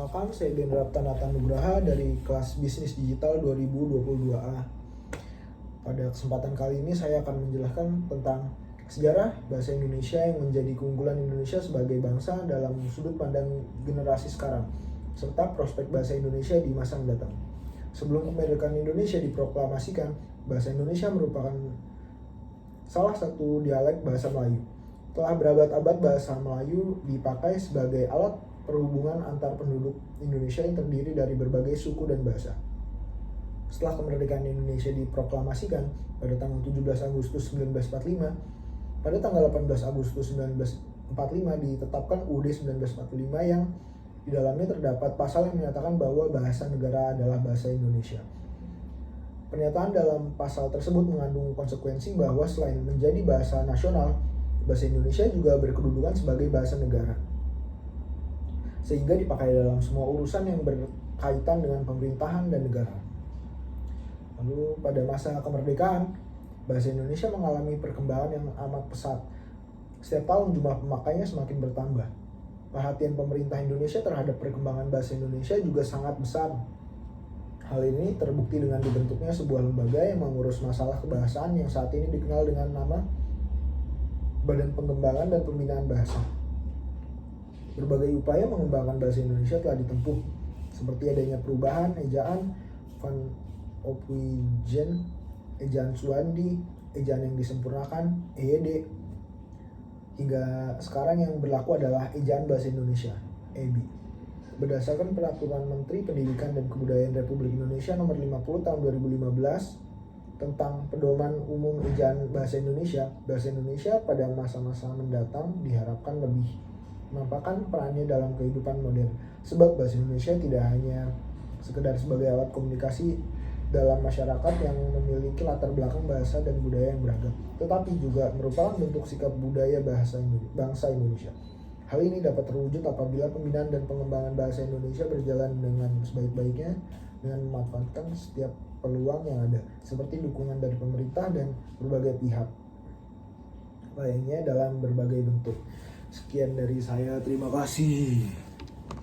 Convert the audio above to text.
Perkenalkan, saya Benra Tanata Nugraha dari kelas Bisnis Digital 2022A. Pada kesempatan kali ini saya akan menjelaskan tentang sejarah bahasa Indonesia yang menjadi keunggulan Indonesia sebagai bangsa dalam sudut pandang generasi sekarang, serta prospek bahasa Indonesia di masa mendatang. Sebelum kemerdekaan Indonesia diproklamasikan, bahasa Indonesia merupakan salah satu dialek bahasa Melayu. Telah berabad-abad bahasa Melayu dipakai sebagai alat perhubungan antar penduduk Indonesia yang terdiri dari berbagai suku dan bahasa. Setelah kemerdekaan Indonesia diproklamasikan pada tanggal 17 Agustus 1945, pada tanggal 18 Agustus 1945 ditetapkan UUD 1945 yang di dalamnya terdapat pasal yang menyatakan bahwa bahasa negara adalah bahasa Indonesia. Pernyataan dalam pasal tersebut mengandung konsekuensi bahwa selain menjadi bahasa nasional, bahasa Indonesia juga berkedudukan sebagai bahasa negara, sehingga dipakai dalam semua urusan yang berkaitan dengan pemerintahan dan negara. Lalu pada masa kemerdekaan, bahasa Indonesia mengalami perkembangan yang amat pesat. Setiap tahun jumlah pemakainya semakin bertambah. Perhatian pemerintah Indonesia terhadap perkembangan bahasa Indonesia juga sangat besar. Hal ini terbukti dengan dibentuknya sebuah lembaga yang mengurus masalah kebahasaan yang saat ini dikenal dengan nama Badan Pengembangan dan Pembinaan Bahasa. Berbagai upaya mengembangkan bahasa Indonesia telah ditempuh, seperti adanya perubahan ejaan Van Ophuijsen, ejaan Suwandi, ejaan yang disempurnakan EYD, hingga sekarang yang berlaku adalah ejaan bahasa Indonesia (EBI). Berdasarkan Peraturan Menteri Pendidikan dan Kebudayaan Republik Indonesia Nomor 50 Tahun 2015 tentang pedoman umum ejaan bahasa Indonesia pada masa-masa mendatang diharapkan lebih menampakkan perannya dalam kehidupan modern, sebab bahasa Indonesia tidak hanya sekedar sebagai alat komunikasi dalam masyarakat yang memiliki latar belakang bahasa dan budaya yang beragam, tetapi juga merupakan bentuk sikap budaya bangsa Indonesia. Hal ini dapat terwujud apabila pembinaan dan pengembangan bahasa Indonesia berjalan dengan sebaik-baiknya dengan memanfaatkan setiap peluang yang ada, seperti dukungan dari pemerintah dan berbagai pihak lainnya dalam berbagai bentuk. Sekian dari saya, terima kasih.